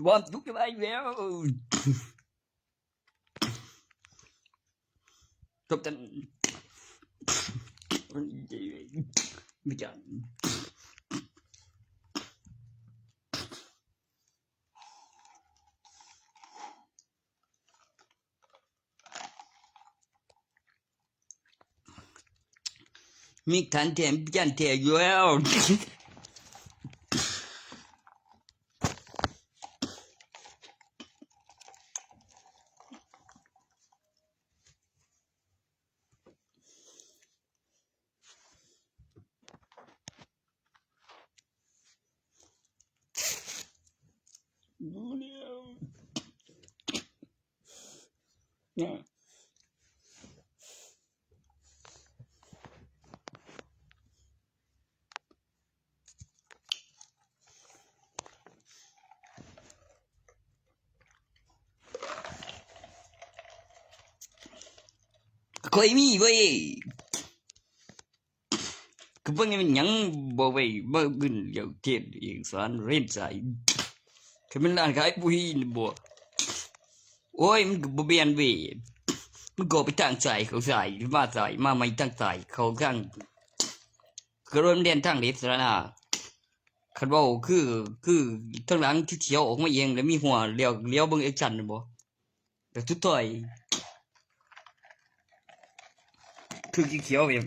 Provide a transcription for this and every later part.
ความทุกข์จะมาอีกแล้วตบกันไม่จันมีขันแถมยันแถมอยู่แล้วเนี่ยค่อยมีเว้ยก็เบิ่งนี่มันหยังบ่ไว้บ่บึนเดี๋ยวเทศเอกสารเรียนสายคือมันร้านขายปุ๋ยนี่บ่โอ้ยมันก็บ่เปลี่ยนเว้ยมันก็ไปทางสายเขาสายมาสายมาไม่ทางสายเขาทางก็เริ่มเรียนทางเด็ดแล้วนะคันเว้าคือทางหลังที่เขียวออกมาเองแล้วมีหัวเลี้ยวเบิ่งไอ้จันบ่แต่สุดท้ายคือเขียวแบบ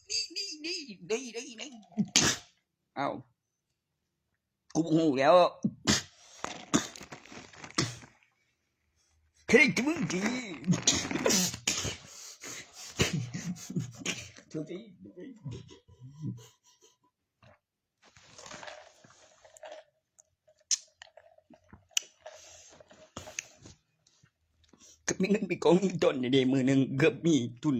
นี่อ้าวกูบ่ฮู้แล้วเฮ้ยมึงดีทุกทีก็มีเงินมีกองมีต้นเด้มื้อนึงเกือบมีทุน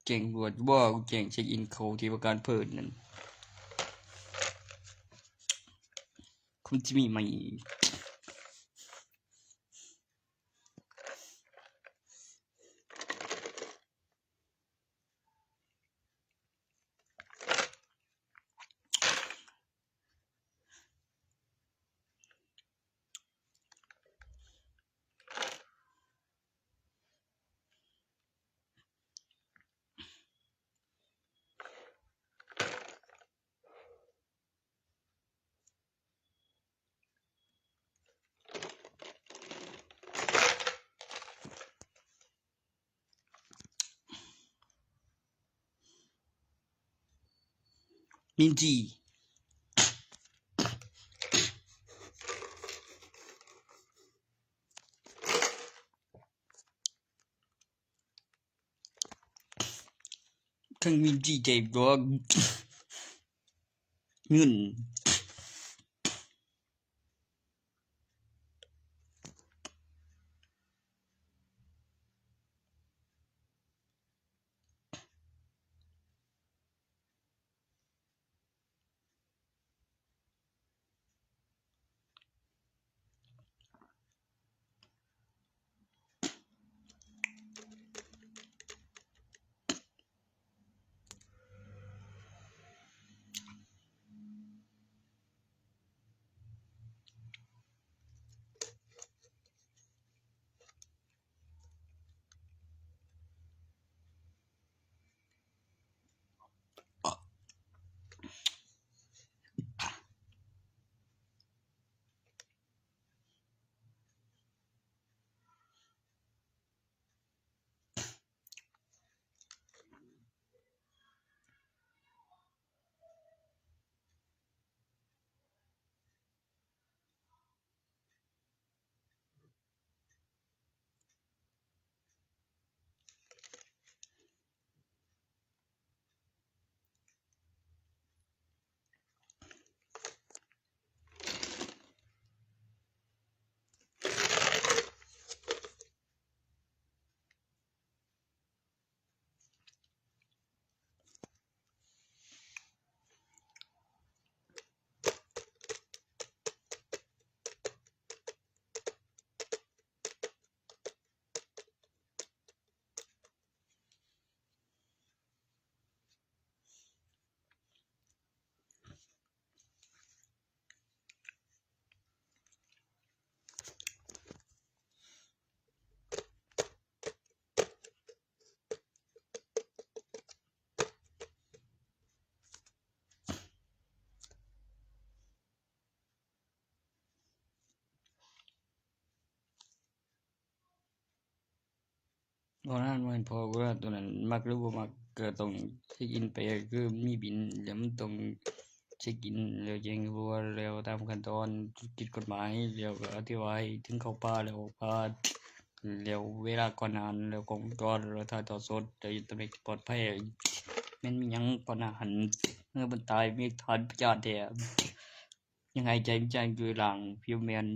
เก่งรวดบ่กูเก่งเช็คอินเขาที่ประกันเพิ่นนั่นคุณจิมีไหมนินจีคังมินจีใจบ่เงิน บ่นั้นบ่แม่นพอกูว่าตัวนั้นมักหรือบ่มักก็ต้องเช็กอินไปคือมีบินแล้วมันต้องเช็กอินแล้วแจ้งรู้ว่าแล้วตามขั้นตอนผิดกฎหมายแล้วก็อธิบายถึงเข้าป่าแล้วพาแล้วเวลาก่อนอาหารแล้วกล้องวงจรแล้วถ่ายทอดสดแล้วอินเทอร์เน็ตปลอดภัยแม่นมีหยังก่อนอาหารเมื่อมันตายมีทานญาติแท้ยังหายใจมีใจอยู่หลังผิวแม่น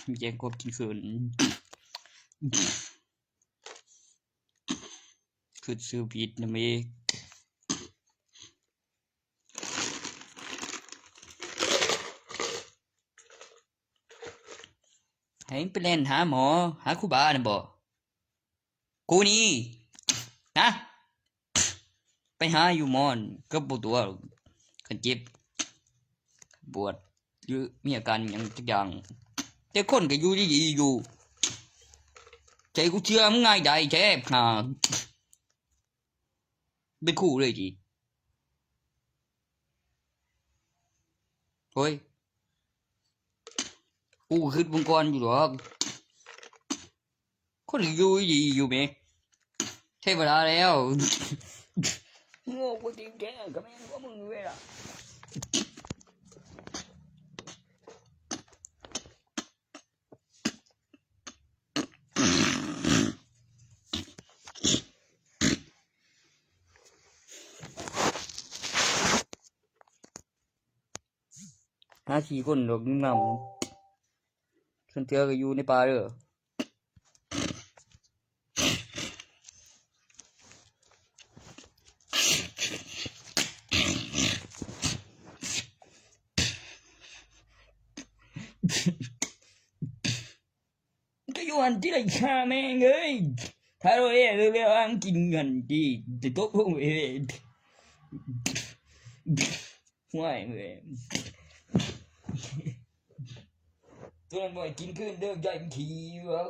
มีแจ้งควบกินคืนคือซื้อผิดนำอีกให้ไปเล่นหาหมอหาครูบาน่ะบ่กูนี่นะไปหาอยู่หมอนก็บ่ตัวคันเจ็บปวดหรือมีอาการหยังสักอย่างแต่คนก็อยู่ดีๆอยู่ใจกูเชื่อมึงง่ายได้แท้หาเป็นคู่เลยจิโอ้ยกูคิดมึงก่อนอยู่ดอกคนก็อยู่ดีอยู่แหมใช้เวลาแล้วโง่กูจริงแท้ก็แม่นว่ามึงเว้ยล่ะหา4คนดอกงามๆซั่นเทื่อก็อยู่ในป่าเด้อก็อยู่หั่นที่ไรฆ่าแม่งเอ้ยถ้าเราเร็วๆมันกินกันดีจะตกลงเว้ยห่วยเว้ยตัวนั้นบ่ให้กินคืนเด้อใจมันขี้ว่า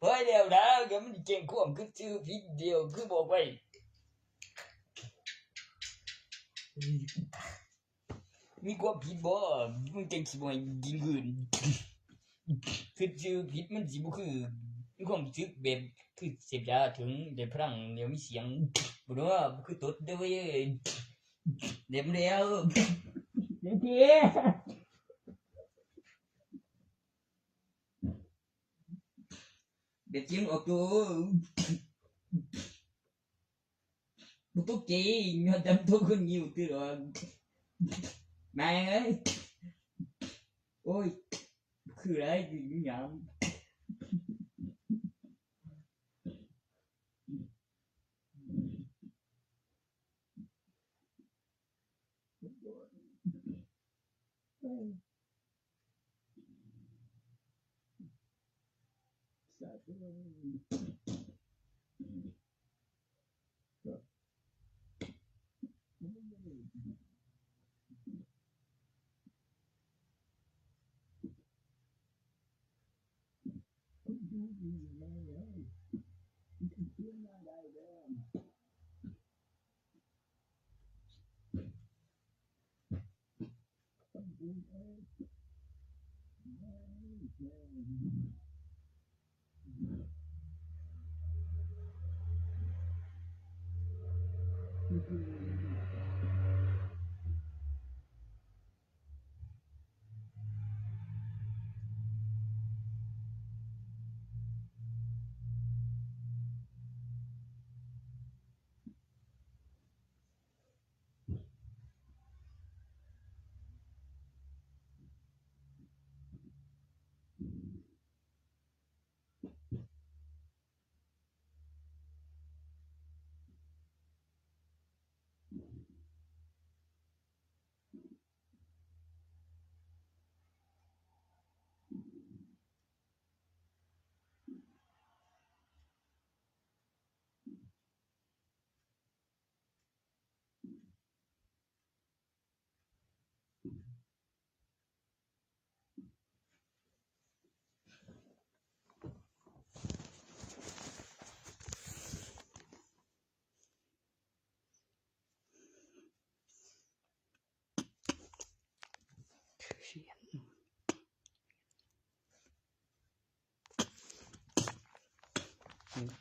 เฮ้ยเดี๋ยวนะเดี๋ยวมันสิแจ้งความคือชื่อผิดเดียวคือบอกไว้มีความผิดบ่มึงจังสิบ่ให้กินคืนคือชื่อผิดมันสิบ่คือมีความรู้สึกแบบคือเสพยาถึงได้พลังเดี๋ยวมีเสียงบ่รู้ว่าคือตดเด้อเว้ยเดี๋ยวแล้วเดี๋ยวทีเดี๋ยวเสียงออกตัวบ่ตกใจย้อนจำตัวคนอยู่ตลอดแม่งเอ้ยโอ้ยคืออะไรอยู่หยัง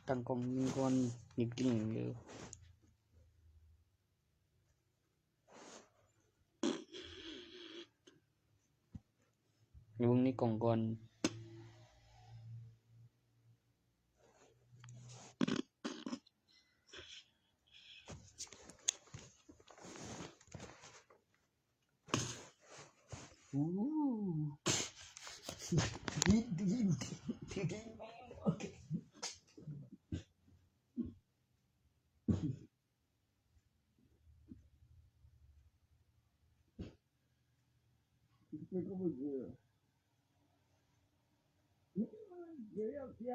ตั้งกล้องมีก่อนนิดนึงเด้ออยู่ในกล่องก่อนยินโอเคไม่ก็ไม่เจอเดี๋ยวเสีย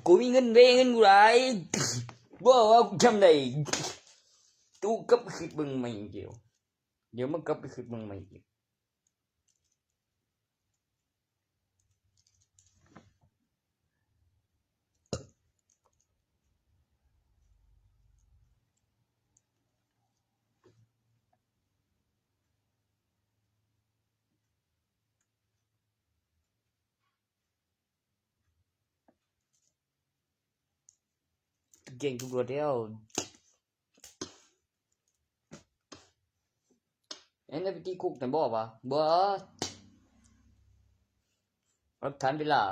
กูมีเงินเว้เงินกูหลายบ่ว่ากูทำได้ตู้กลับไปคิดเบิ่งใหม่เดี๋ยวมันกลับไปคิดเบิ่งใหม่อีกเก่งทุกรวดแล้วอันนั้นไปที่คุกแต่บ่วะบ่รับทันเวลา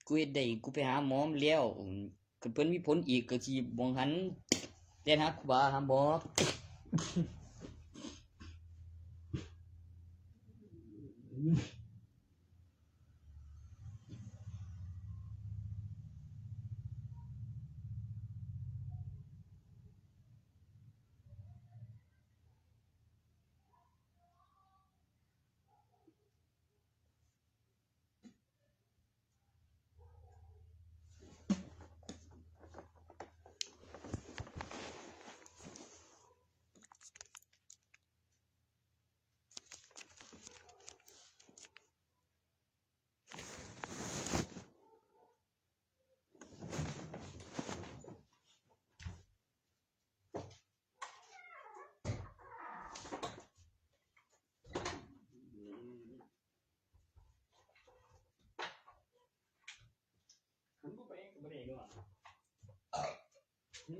กูเฮ็ดได้กูไปหาหมอมาแล้วก็เพิ่นมีผลอีกก็สิบ่หันเรียนหาครูบาหาหมอ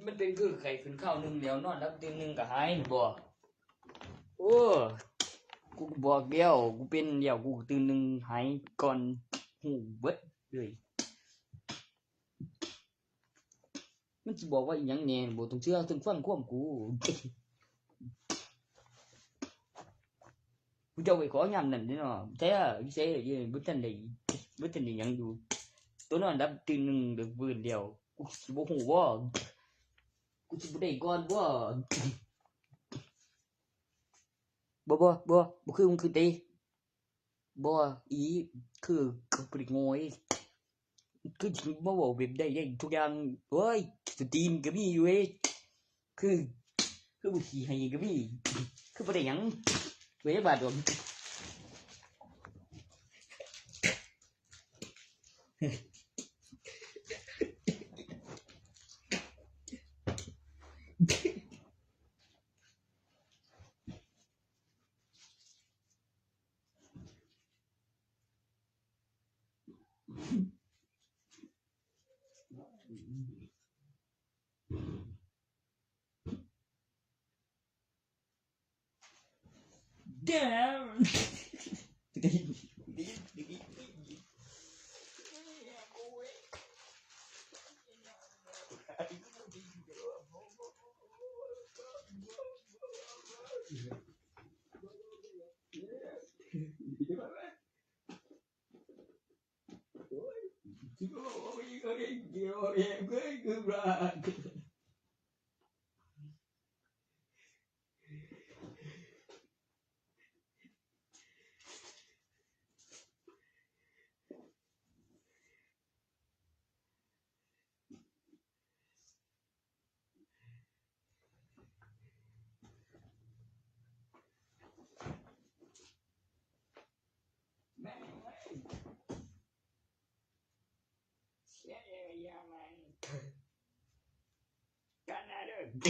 มันเป็นคือไข้ขึ้นข้าวนึงแล้วนอนรับตื่นนึงก็หายบ่โอ้กูบอกแล้วกูเป็นแล้วกูตื่นนึงหายก่อนหูเบิดเลยมันสิบอกว่าอีหยังแน่บ่ต้องเชื่อถึงฟังความกูกูจะไปขอยามนั้นเนาะแท้วิเศษอยู่บ่ทันได้หยังอยู่ตัวนอนรับตื่นนึงเด้อฟื้นแล้วกูสิบ่ฮู้บ่กูสิบ่ได้ก่อนบ่บ่คือมึงคือติบ่อีคือบ่ได้โง่คือสิมาเว้าแบบได้ทุกอย่างโอ้ยสตรีมก็มีอยู่คือบ่ขี้ให้ก็มีคือบ่ได้หยังเว้ยบาดดอกDamn. ก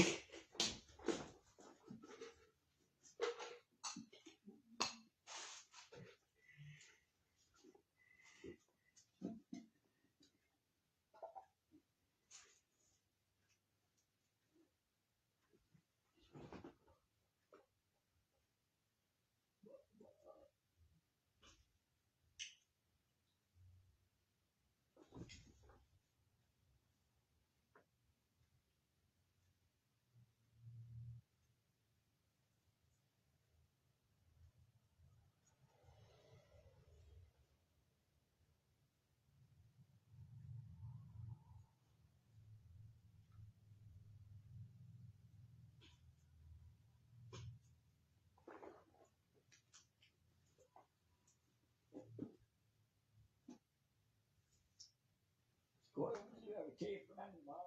็เลือกเชฟนั่นมา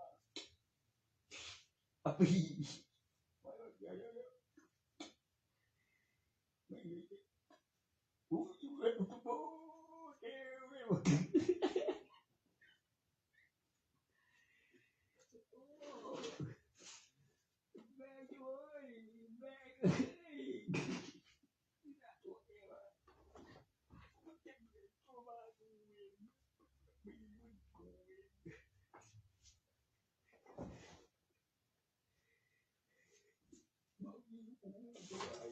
อะปีเดี๋ยวไม่มีอู้ยเว้ยโอ้เดี๋ยวแม่ช่วยแม่เอ้ยตัวเองมันเจ็บตัวมากูเองมีมันกูเองมายิงกูตั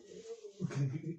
วเอง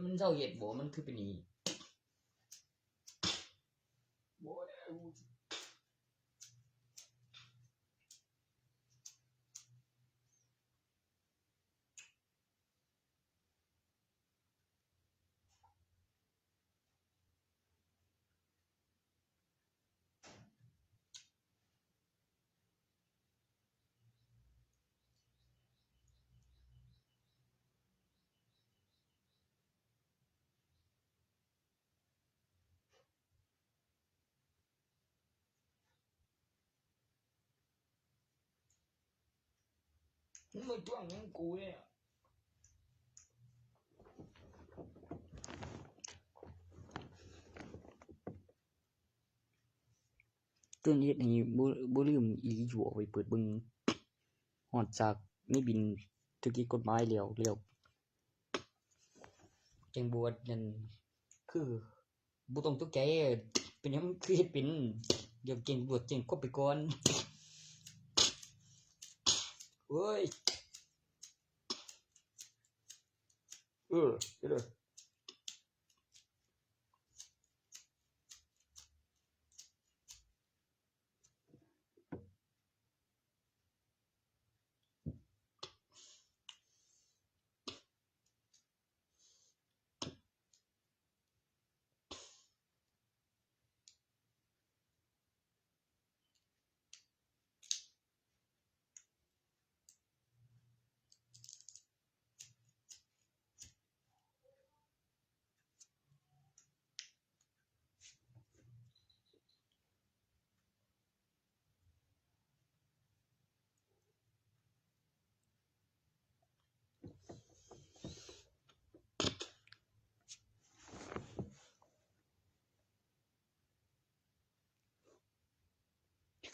มันเจ้าเฮ็ดบ่มันคือเป็นนี้บ่ได้มึงมาจ้วงหยังกูเนี่ยตัวนี้นี่บ่ลืมอีหลีอยู่เอาไว้เปิดเบิ่งฮอดจากมีบินถูกกฎหมายแล้วจังบ่ว่านั่นคือบ่ต้องตกใจเป็นหยังคือเฮ็ดเป็นเดี๋ยวเก่งตำรวจเก่งคบไปก่อนโอ้ยเด้อ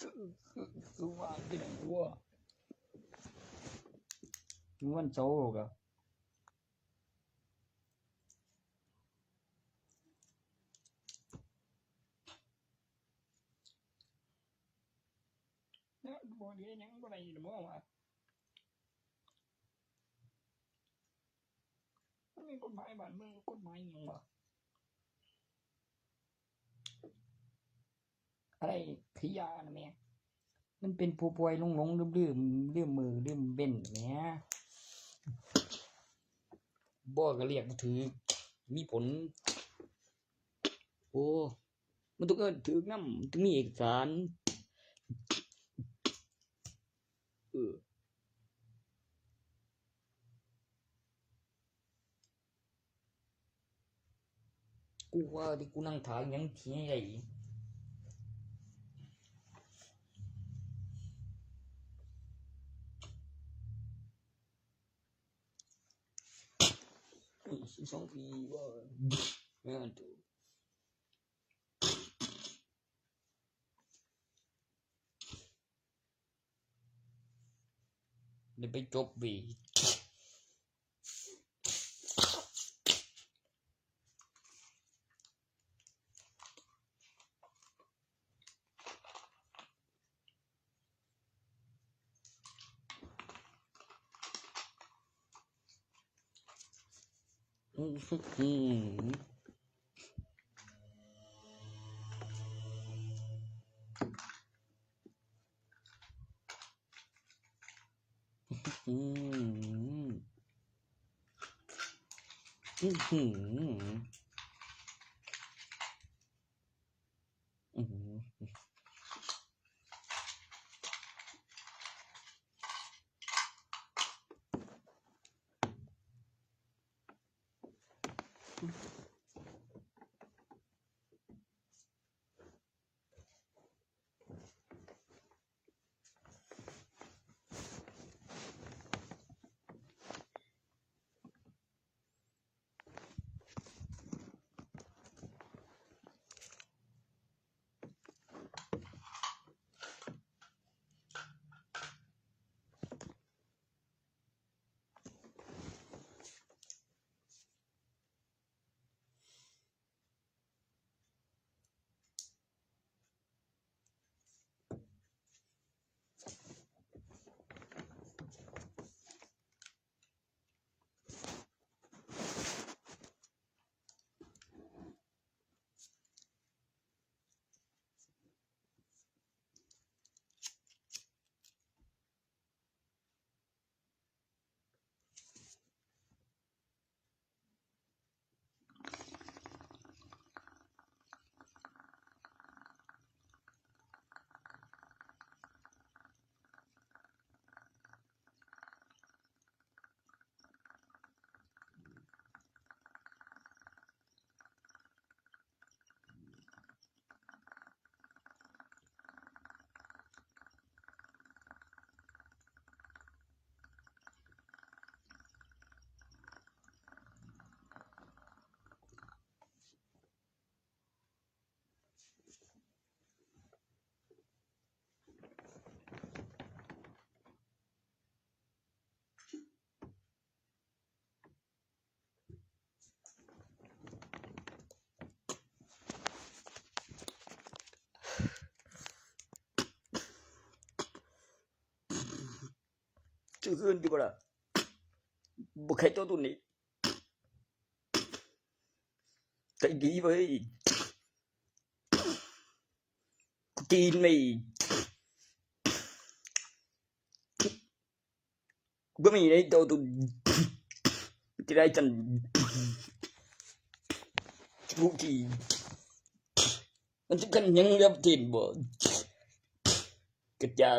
คือว่าเป็นหัววันเสาร์ก็นะบ่ได้หยังบ่ได้บ่ว่ามันมีกฎหมายบ้านเมืองกฎหมายหยังวะอะไรขยะนะแม่มันเป็นผู้ป่วยหลงๆลืมมือลืมเว้นแหมบ่ก็เรียกบ่ถูกมีผลโอ้มันต้องถูกนำต้องมีเอกสารกูว่าที่กูนั่งถ่ายยังเที่ยใหญ่12 ปีว่าแม่นตูได้ไปจบบีชื่อคืนดีกว่าบ่ใครตัวนี้ใจดีเว้ยกูกินไม่บ่มีในตัวตุที่ได้จันกูกินมันจะกันยังรับกินบ่กระจา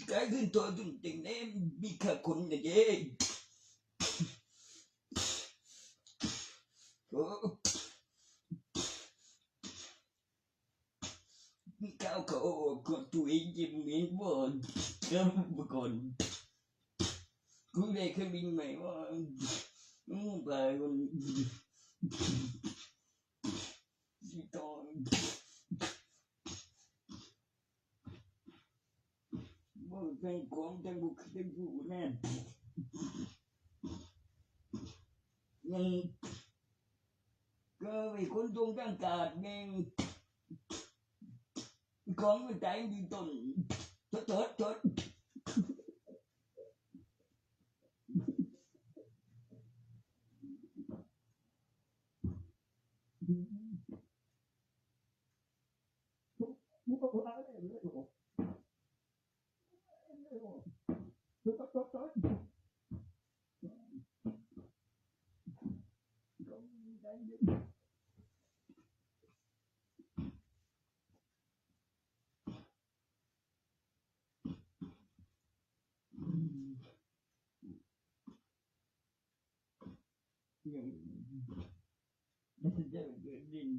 กายขึ้นตัวจุ่มติ่งแน่มีค่าคนเนี่ยเด้โอ้ก้าวเขากดตัวเองยิ้มเห็นบ่เริ่มบ่ก่อนกูได้เคยบินใหม่ว่าไปคนสิตอนบ่เป็นของจังบ่เคยอยู่แน่ยังก็ไปคนตรงกลางกาดแม่งของมันตายอยู่ต้นทดยังมันจะเกิดดิน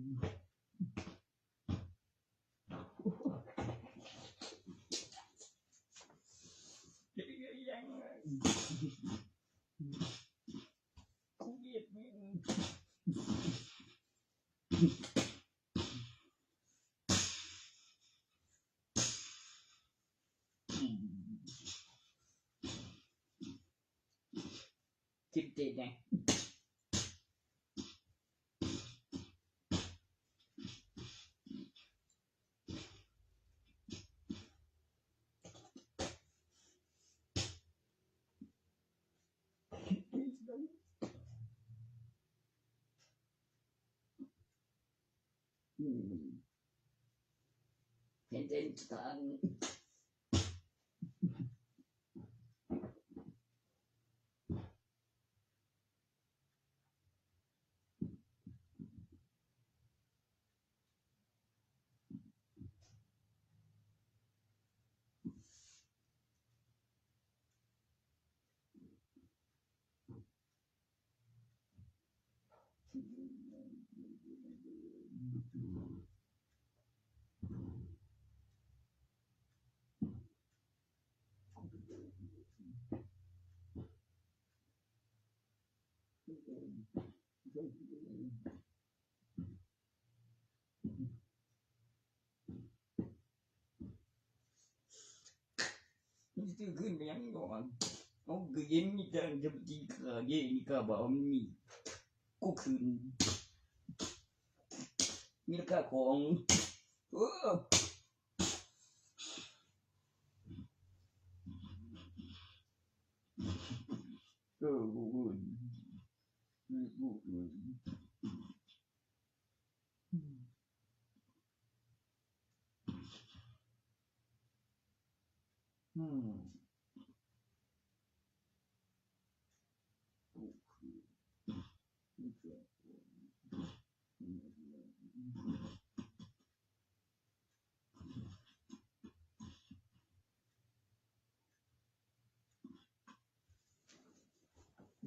ยังกูเกลียดมึงจิบเจ็ดไงเห็นเด่นทางซื้อขึ้นไปยังก่อนเอาคือเย็นนี่จังจะจีขาเย็นนี่ก็บอกมีกูคืนมีราคาของ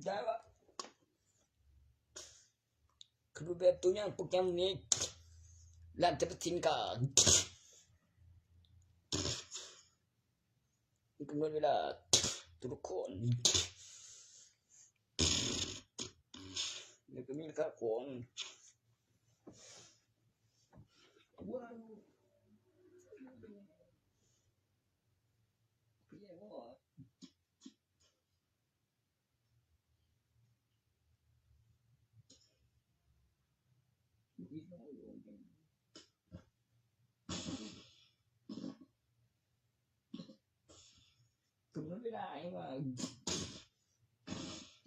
ได้ปะคือแบบตัวอย่างโปรแกรมนี้ร้านจะไปทิ้งกันกำหนดเวลาทุกคนแล้วก็มีราคาของว้าวพี่ใหญ่ว่ากำหนดเวลาให้ว่า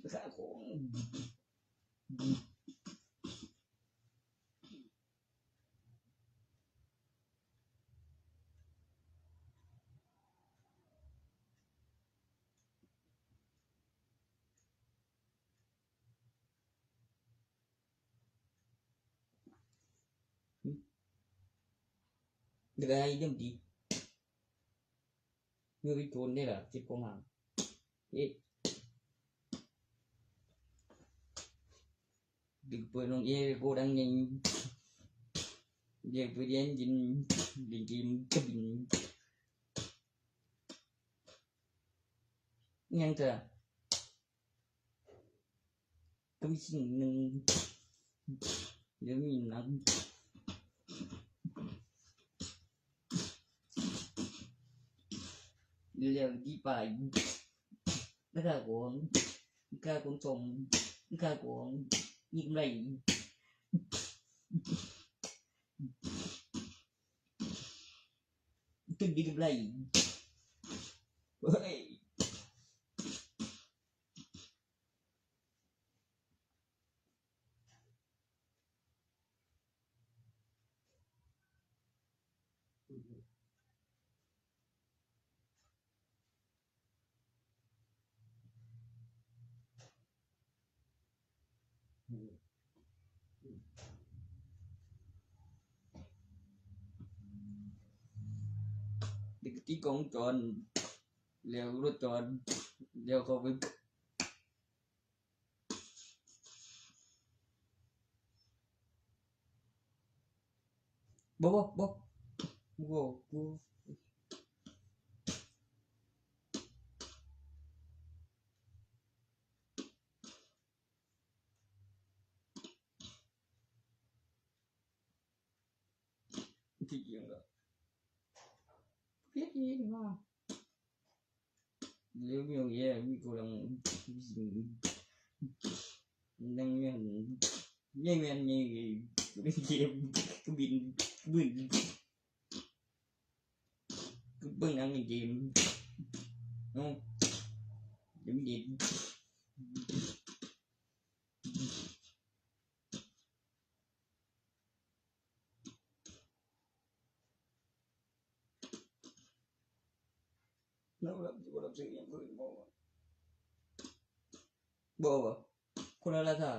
ราคาของได้ยังดี มือโจรได้ล่ะจิบของหางดึกเปิดน้องเอโกดังยังเรียกไปเรียนกินดิกินกบินยังจะก็มีสิ่งหนึ่งเดี๋ยวมีนักเดี๋ยวที่ไปแล้วก็ของก็ของส่งก็ของยิงไรตึ้งยิงไรเฮ้ยเด็กที่กองจรแล้วรถจรแล้วเขาไปบ่ที่เกี่ยวกับเพี้ยดีมากเรื่องอย่างเงี้ยมีกำลังนั่งเงี้ยยังนี่เกมก็บินบึ้นก็เบิ่งนั่งเกมเนาะเดี๋ยวมีเรารับสิ่งอย่างอื่นบ่คนละท่า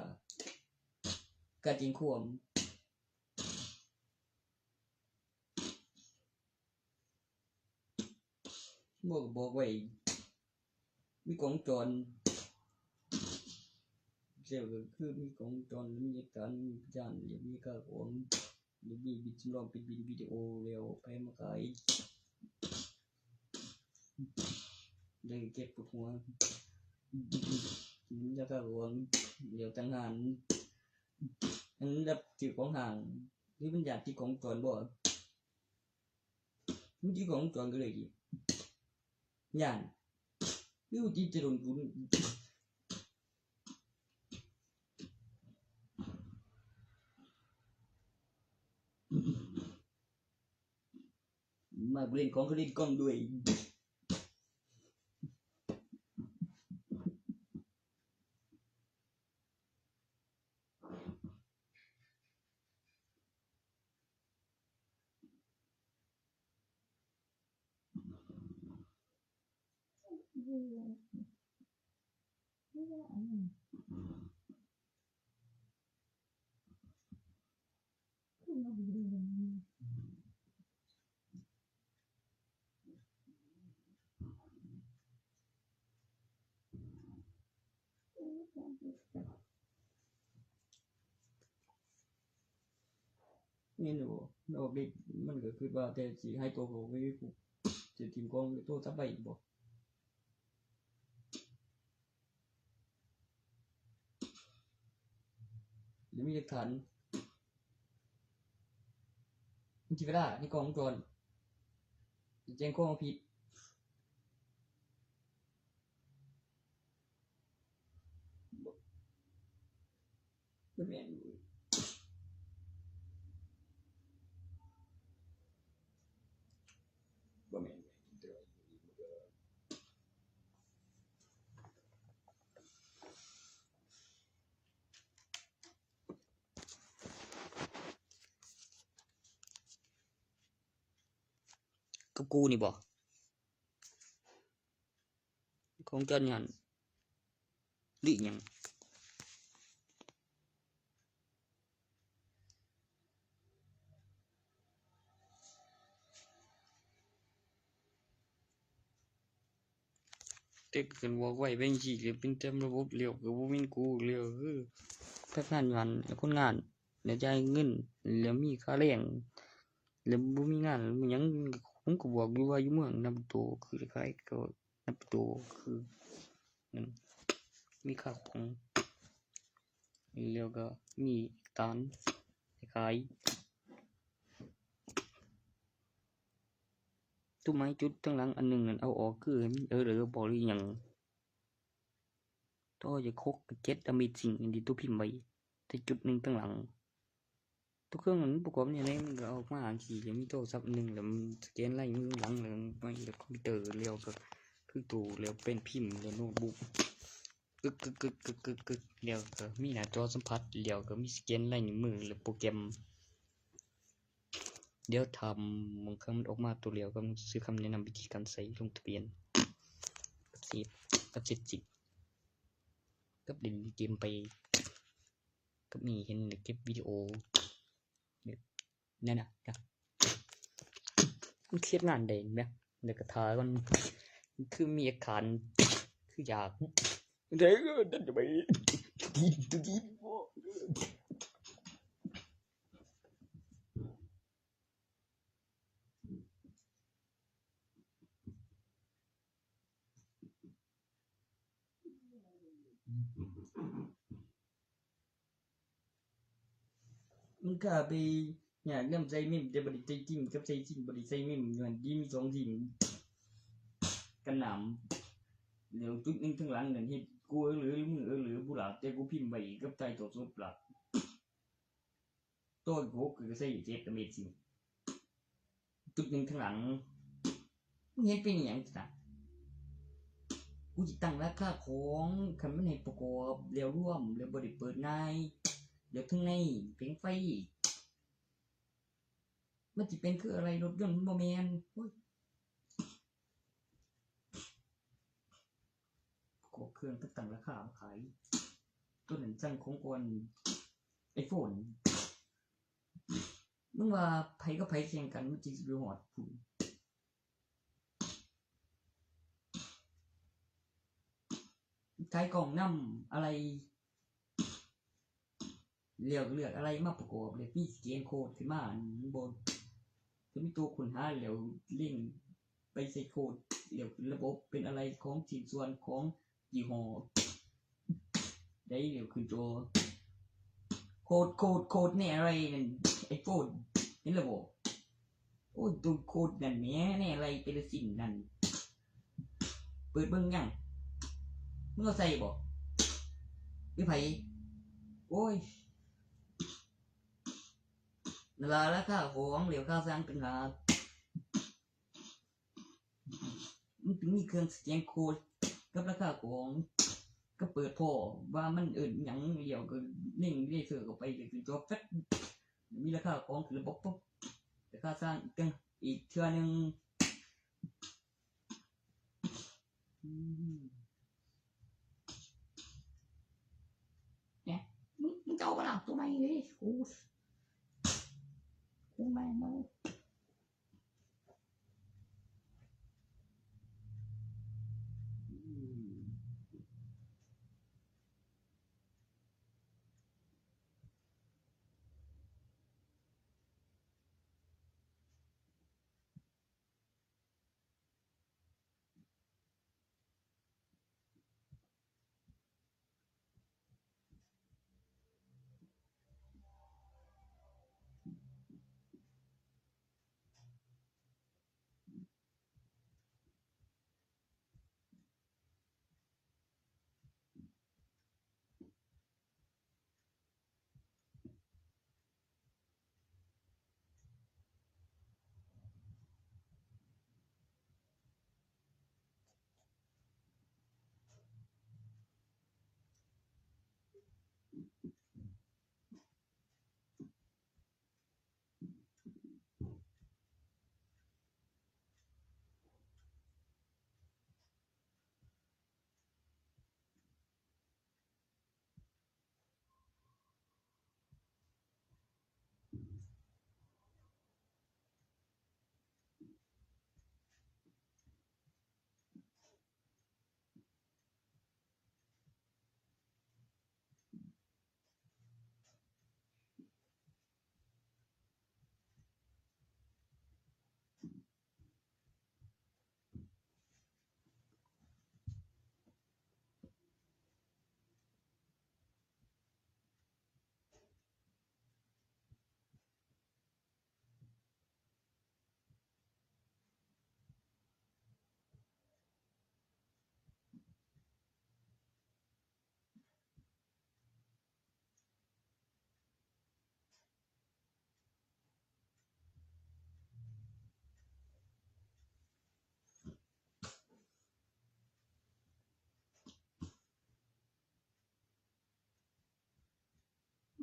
กะจริงควมบ่ไว้มีกองจรเจ้าก็คือมีกองจรมีการย่านมีค่าของมีบิดสำรองเป็นบินวิดีโอแล้วไปมาขายได้เก็บปวดหัวแล้วก็หวงเดี๋ยวตั้งหารอันดับที่ของห่างหรือมันอยากที่ของจรบ่มันที่ของจรก็เลยดิย่านหรือที่จะโดนกูมาเล่นของก็เล่นกล้องด้วยนี่หนูเราเด็กมันก็คือว่าแต่สิให้ตัวเขาไว้กูจะทีมกองตัวทับไปบ่หรือมีหลักฐานมันสิเวลาที่กองจรแจ้งข้อผิดบ่แม่นกับกูนี่บ่ของจรหันหรือหยัง แต่กันบอกไว้แบ่งสิก็เป็นเต็มระบบแล้วก็บ่แม่นกูแล้วคือพนักงานอยู่หั่นคนงานแล้วจ่ายเงินแล้วมีค่าแรงแล้วบ่มีงานหยังผมก็บอกอยู่ว่าอยู่เมืองนำโตคือคล้ายๆก็นำโตคือนั่นมีค่าของแล้วก็มีตานขายตู้ไม้จุดทั้งหลังอันนึงนั่นเอาออกคือให้มันบ่หรือหยังต่อจะคก7 Amazing อันนี้ตัวพิมพ์ไว้แต่จุดนึงทั้งหลังตัวเครื่องมันประกอบนี่แหละมันก็ออกมาจังซี่แล้วมีโทรศัพท์อันนึงแล้วมันสแกนลายมือหลังแล้วมันคอมพิวเตอร์แล้วก็คือตู้แล้วเป็นพิมพ์แล้วโน้ตบุ๊กกึกๆๆๆแล้วก็มีหน้าจอสัมผัสแล้วก็มีสแกนลายนิ้วมือแล้วโปรแกรมเดี๋ยวทำบางครั้งมันออกมาตัวแล้วก็ซื้อคำแนะนำวิธีการใช้ลงทะเบียนกับเซฟกับเสร็จสิกับเล่นเกมไปกับมีเห็นเก็บวิดีโอนั่นน่ะมันเครียดงานได้แม่แล้วก็ท่ามันคือมีอาการคืออยากได้ก็นั่นจะไปดีบ่มันก็ไปอยากนำใจมิมแต่บ่ได้ใจจริงกับใจจริงบ่ได้ใจมิมอยู่หั่นดีมี2ทีมกันหนำแล้วจุดนึงข้างหลังนั่นเฮ็ดกูหรือมึงหรือผู้หลักแต่กูพิมพ์ไว้กับใต้โต๊ะสุดหลักตัวกูก็ใส่7 Amazing จุดนึงข้างหลังมึงเฮ็ดเป็นหยังซะกูสิตั้งราคาของคันมันให้ประกอบแล้วรวมแล้วบ่ได้เปิดนายเดี๋ยวทั้งในเพ่งไฟมันสิเป็นคืออะไรรถยนต์บ่แม่นโอ้ยก็เครื่องตั้งราคามาขายตัวนั้นสั่งของก่อน iPhone มึงว่าไผกับไผแข่งกันมันสิไปฮอดพุ่นขายกล่องนำอะไรเลือกอะไรมาประกอบแล้วมีสแกนโคดขึ้นมาบ่จะมีตัวค้นหาแล้วลิงก์ไปใส่โคดแล้วระบบเป็นอะไรของชิ้นส่วนของยี่ห้อได้แล้วขึ้นตัวโคดแน่อะไรนั่น iPhone เห็นแล้วบ่โอ้ตัวโคดนั่นแหมแน่อะไรเป็นสิ่งนั่นเปิดเบิ่งยังมึงเอาใส่บ่หรือไผโอ้ยนั่นล่ะราคาของแล้วค่าสร้างเป็นหลักมันถึงมีเครื่องสแกนโคดกับราคาของก็เปิดพอว่ามันเอิ้นหยังเดี๋ยวก็นิ่งได้เสือเข้าไปก็คือจบแฟดมีราคาของคือระบบปุ๊บราคาสร้างอีกเทื่อนึงเนี่ยมึงจะเอาบ่ล่ะตัวใหม่เลยกูแม่งเอา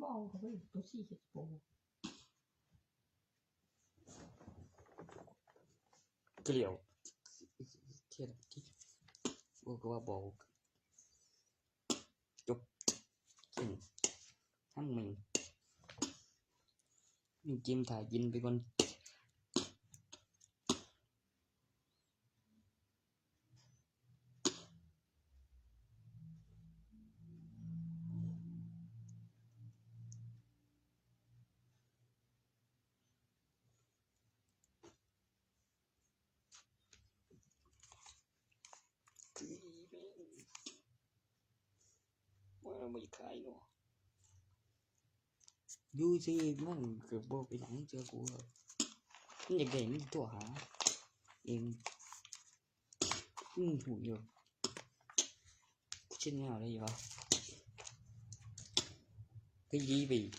บ่เอาเขาไปตัว4เฮ็ดโปเกลียวเทียนที่ก็ว่าบอกจบกินทั้งมึงจิมถ่ายกินไปก่อนว่าไม่ขายเนาะดูสิมันเกือบบ่ไปหยังเจอกูมันอยากได้มันตัวหาเองหูอยู่เช่นนี้อะไรอยู่วะcái gì vậy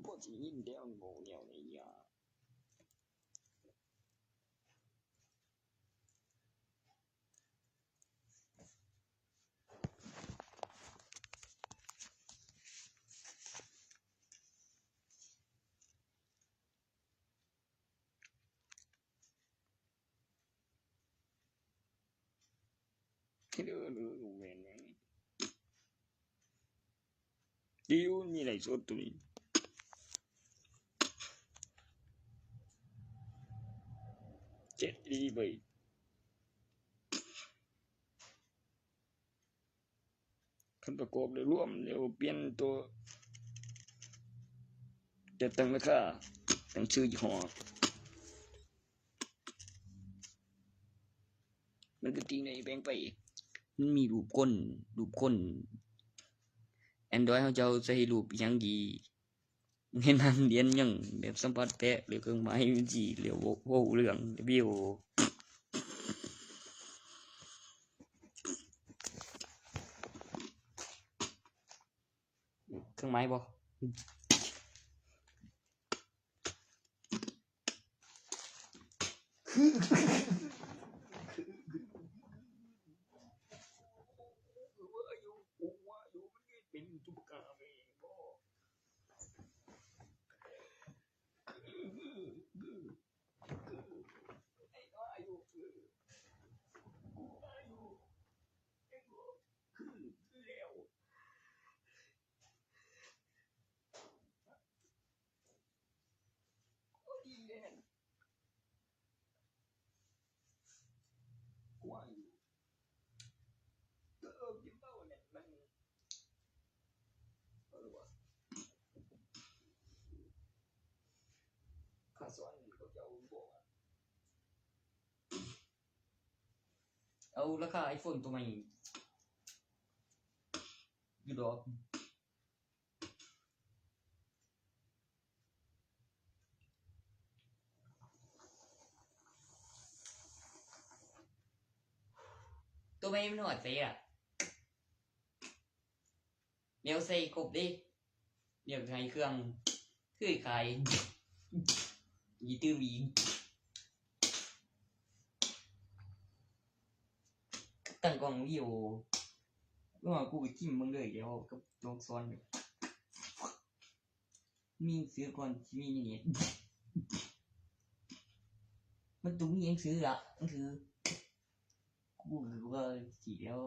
cô chỉ nhìn đeo ngủ nhiều này nhá cái đứa của mình này yêu như này số tụi chết đi vậyขั้นประกอบได้รวมเดี๋ยวเปลี่ยนตัวจะตั้งราคาตั้งชื่อยี่ห้อมันก็ตีในแบงไปมันมีรูปก้น Android เฮาเจ้าใส่รูปหยังดีเห็นนั่งเรียนหยังแบบสัมผัสแปะหรือเครื่องหมายมันสิเรียวโว้เรื่องวิวเครื่องหมายบ่เป็นตุกกาเมบ่ไอ้อายุแล้วดีแน่กว่าอยู่ยิ่งเบาเนี่ยมันค่าสอนเขาจะเอาราคา iPhone ตัวใหม่อยู่ดอกตัวใหม่มันหอดใส่อ่ะเดี๋ยวใส่ครบดิเดี๋ยวใช้เครื่องคือขายยีตื้อวีตั้งกล้องวิดีโอเมื่อกูไปจิ้มมึงเลยเดี๋ยวกับลงซ้อนมีซื้อก่อนมีนี่มันตุ้มยังซื้อละมันคือกูก็สีแล้ว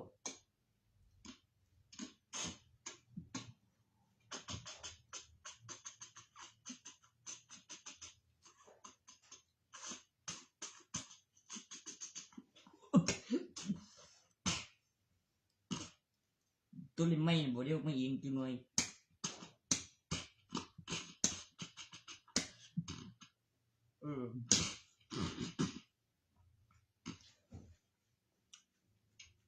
ตัวเล่นไม่บ่เดียวไม่เองจังหน่อย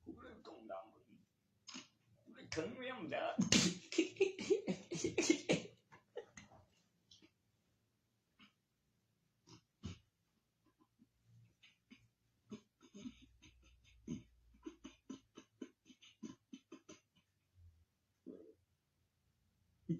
กูเริ่มต้องดำไม่ถึงเรื่องเด้อ ต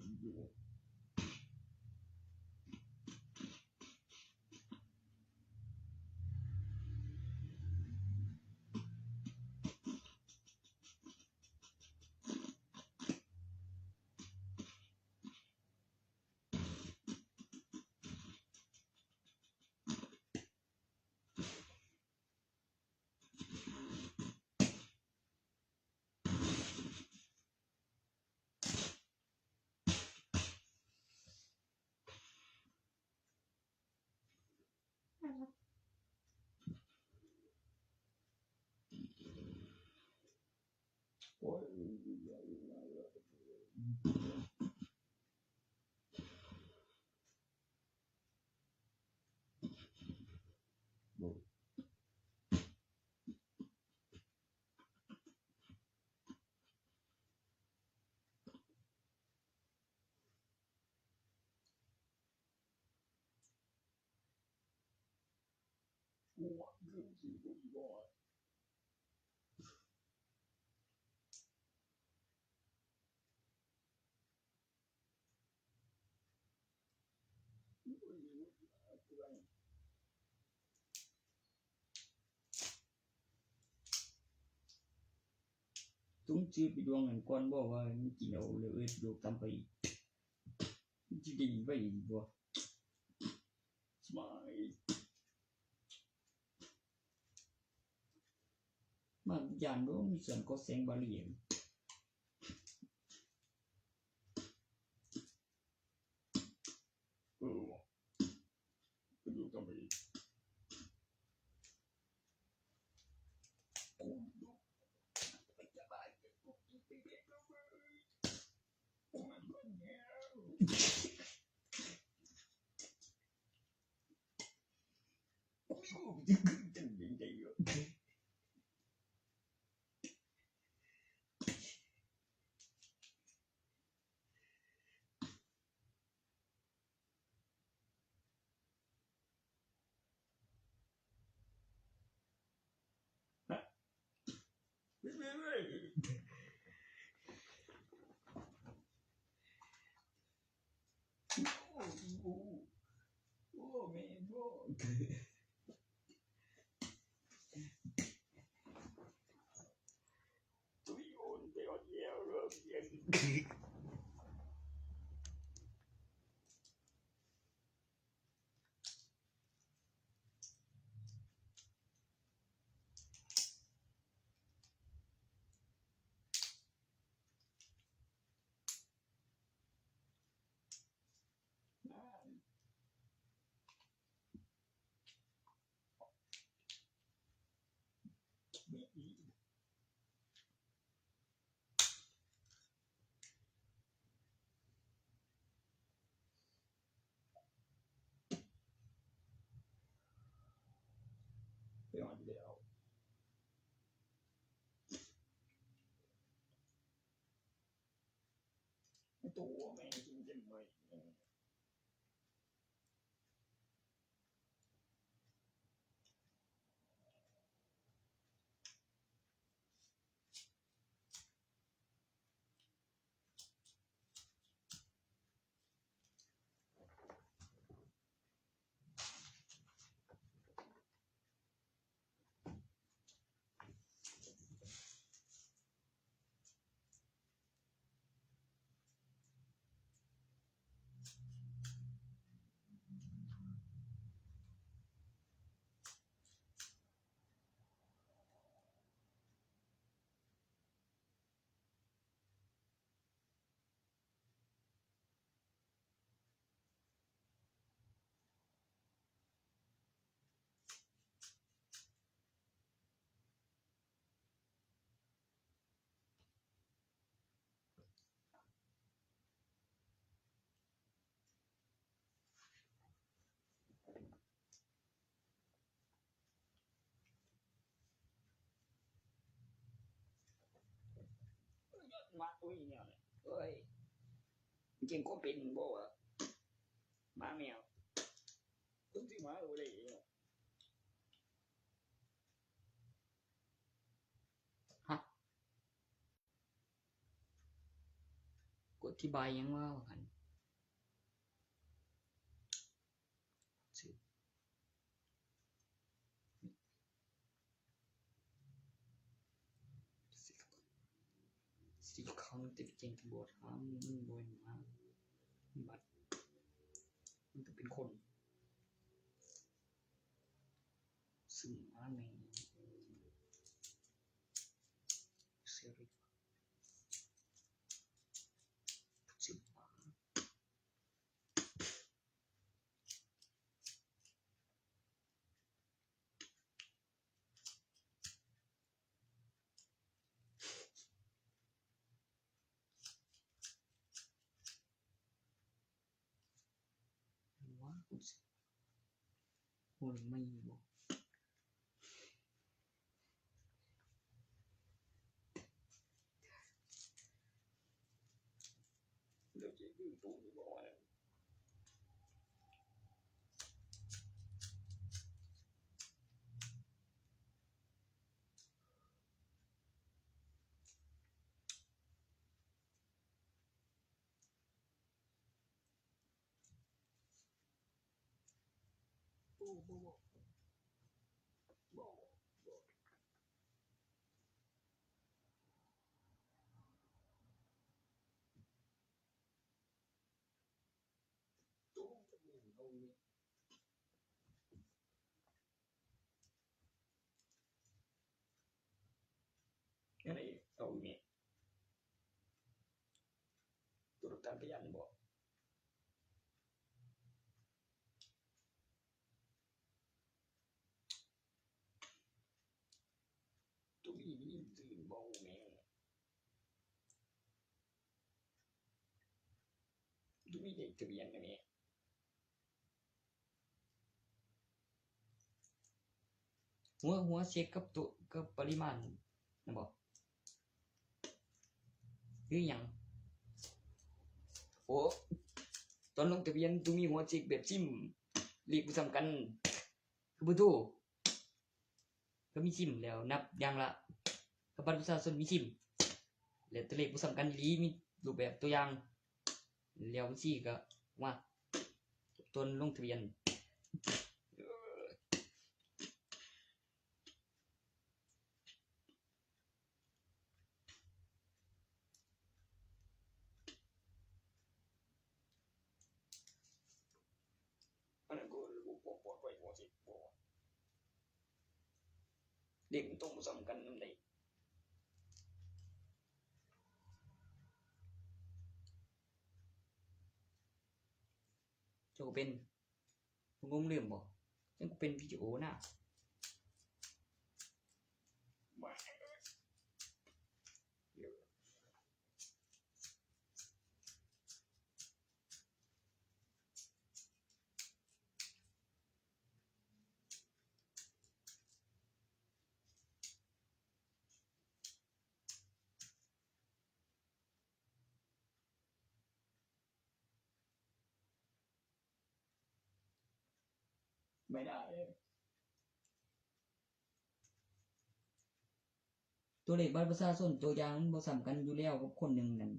้องชื่อไปดวงนั้นก่อนบ่ว่ามันกินเอาแล้วอยู่ตามไปสิดีไว้บ่สบายมายานบ่มีส่วนก่อแสงบาลีอยู่ตามไปไปอ่อนแล้วตัวแม่จริงๆเลยมาอุ้ยเนี่ยเอ้ยจริงก็เป็นบ่วะมาแมวคุณสิมาเอาได้ฮะกด ธิบายหยังว่าคั่นสิคำติดเก่งตำรวจถามมึงบ่มาบัดมันก็เป็นคนซึ่งมาแม่เสรีสิมาว่าคนไม่บอกเดี๋ยวจะยืนตู้นี่บอกว่าบอกตู้จะมีเอานี่อะไรเอานี่ตัวตามพยานบอกตัวนี้ตื่นบอกแม่ตัวนี้เด็กทะเบียนนะแม่หัวเช็คกับตัวกับปริมาณนะบอกหรือหยังโอ้ตอนลงทะเบียนตัวมีหัวเช็คแบบซิมเลขบ่ซ้ำกันคือบ่ถูกก็มีซิมแล้วนับอย่างละกับบัตรประชาชนมีซิมแล้วตัวเลขบ่ซ้ำกันอีหลีมีรูปแบบตัวอย่างแล้วบัญชีก็ว่าตอนลงทะเบียนอันนั้นก็ระบบปลอดภัยกว่าสิบ่เด็กมันต้องบ่ซ้ำกันนำได้เจ้าก็เป็นงมลืมบ่จังก็เป็นวิดีโอนะไม่ได้ตัวเลขบัตรประชาชนตัวอย่างมันบ่ซ้ำกันอยู่แล้วกับคนหนึงนั่น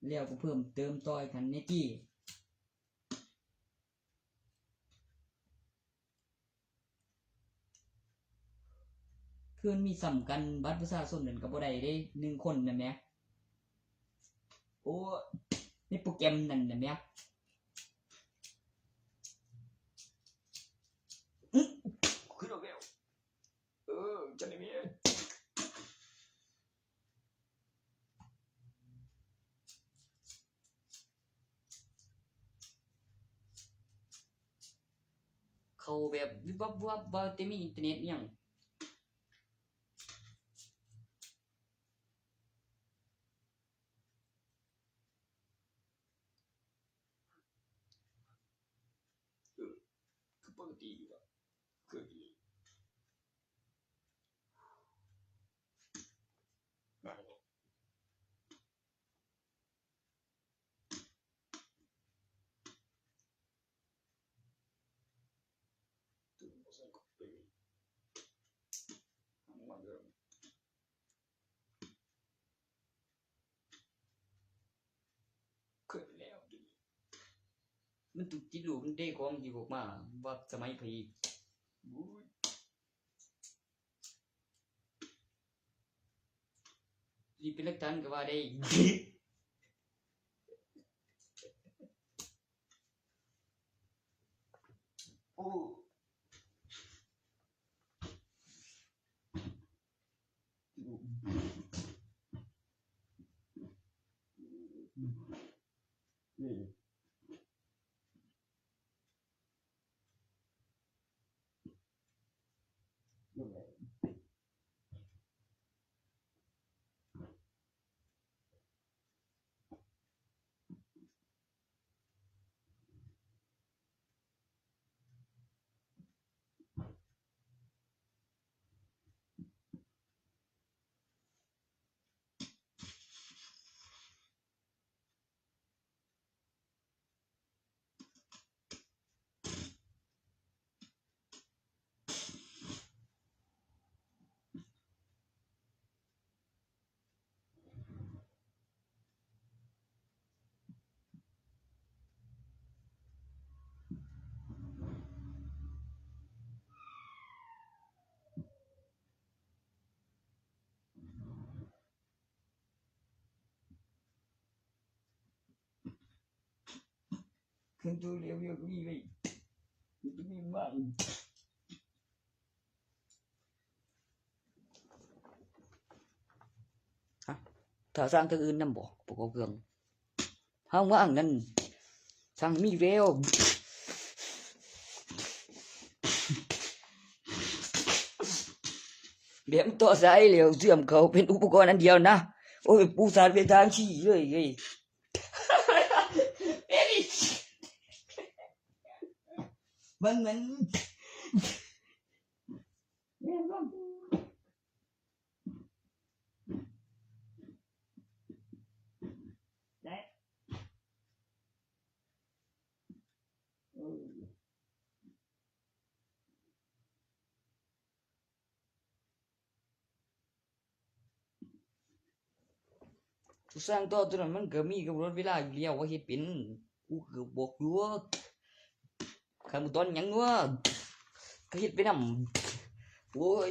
แล้วก็เพิ่มเติมต่อกันในที่คือมันมีซ้ำกันบัตรประชาชนนั่นก็บ่ได้เด้1คนนั่นแหมโอ้ในโปรแกรมนั่นน่ะแหมขึ้นออกแล้วจังได๋แม่เข้าแบบวิบวับวับบ่แต่มีอินเทอร์เน็ตอิหยังคือปกติอยู่อะคือ มันตุกจิตลูกมันเด้ของที่ออกมาว่าสมัยพี่นี่เป็นหลักฐานก็ว่าได้โอ้คือตัวเรียวๆก็มีไว้มันมีบ้างถ้าสร้างตัวอื่นนำบ่ประกอบเครื่องเฮาว่างนั้นสร้างมีแววเดี๋ยวต่อสายแล้วเสื่อมเขาเป็นอุปกรณ์อันเดียวนะโอ้ยปูสาดไปทางชี้เลยเฮ้ยมันได้ทุสร้างต่อตัวนั้นมันก็มีกำหนดเวลาอยู่แล้วว่าเฮ็ดเป็นกูก็บอกอยู่ว่าขั้นตอนหยังวะก็เฮ็ดไปนำโอ้ย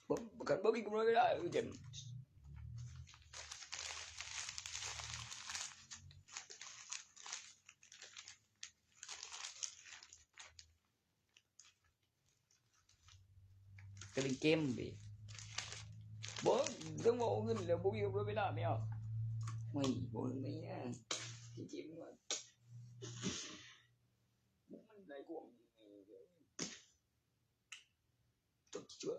บ่กันบ่มีกำหนดเวลาจังก็เล่นเกมไปบ่ต้องบ่เอาเงินแล้วบ่มีกำหนดเวลาแม่โอ้ยบ่มีอ่ะจริงๆว่ามันได้กว่าต้องช่วย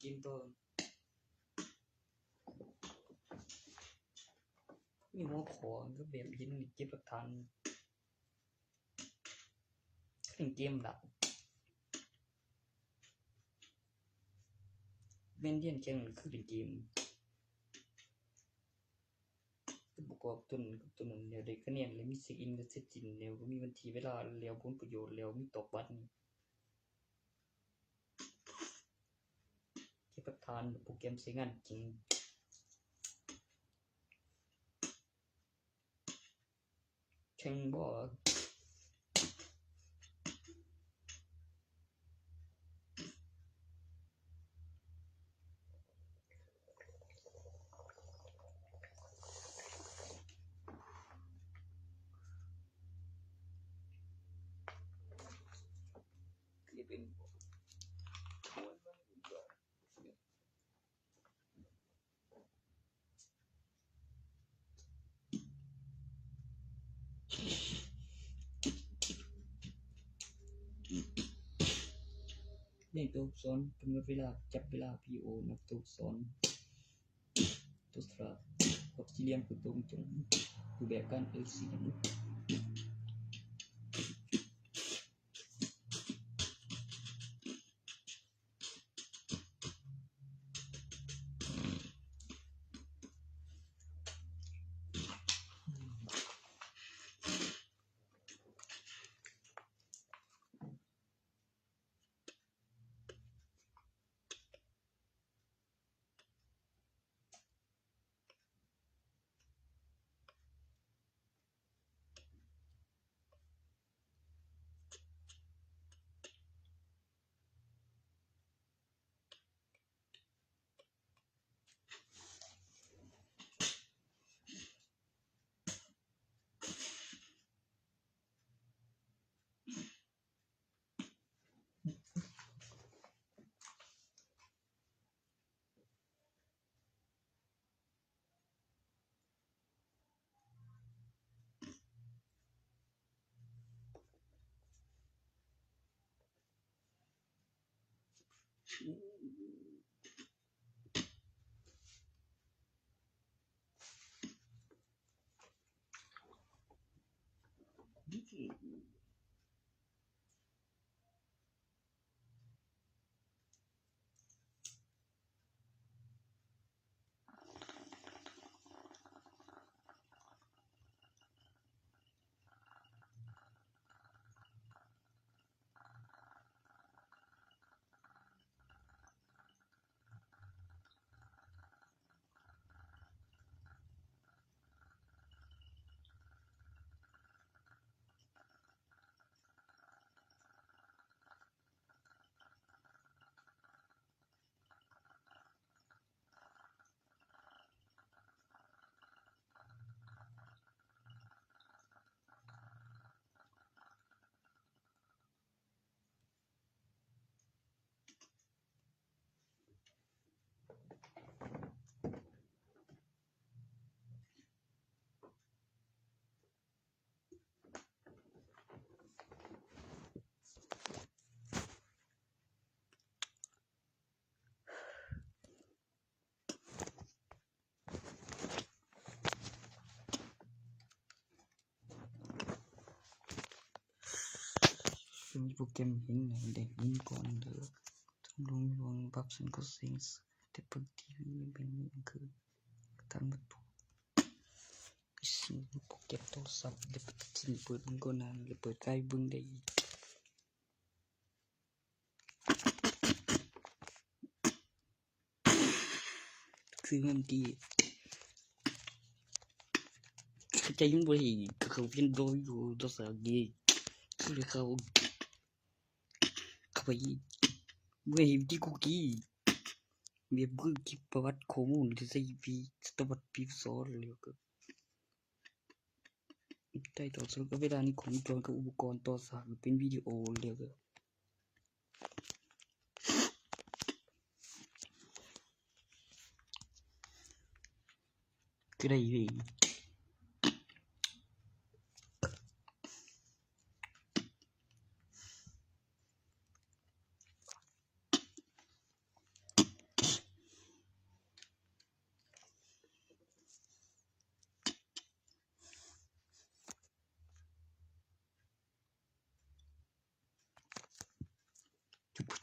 กินตัวนี่หัวขอก็แบบเห็นเก็บหลักฐานเล่นเกมล่ะแม่นเรียนแข่งคือเล่นเกมประกอบต้นกับต้นนั้นแล้วได้คะแนนแล้วมีเช็คอินกับเช็คอินแล้วก็มีวันที่เวลาแล้วผลประโยชน์แล้วมีตอกบัตรเก็บหลักฐานโปรแกรมใช้งานจริงแข่งบ่คือเป็นเล่นตัวอักษรกำหนดเวลาจับเวลา PO นับตัวอักษรตัวสระกับสี่เหลี่ยมคือตรงจงรูปแบบการเสียง มีโปรแกรมเห็นไหนได้ยินก่อนเด้อต้องลงลวงปรับสันก็เซ็งแต่บางทีมันเป็นคือทันประตูสิ่งโปรแกรมโทรศัพท์ได้สิ่งเปิดมันก็นานแล้วเปิดใกล้เบิ่งได้คือมันดีใจยุ่งบ่ได้เขาเป็นโดยอยู่โทรศัพท์ดีคือเขาไปเมื่อเห็นที่คุกกี้เบียบคือคิดประวัติข้อมูลที่ใส่ปีสตวัตปีสอนแล้วก็ได้ต่อสู้กับเวลานี้ของจรกับอุปกรณ์ต่อสารเป็นวิดีโอแล้วก็ได้เว้ย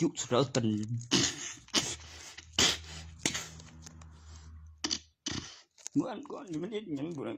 จุสุดตันเมื่อก่อนมันเฮ็ดหยังบ่ได้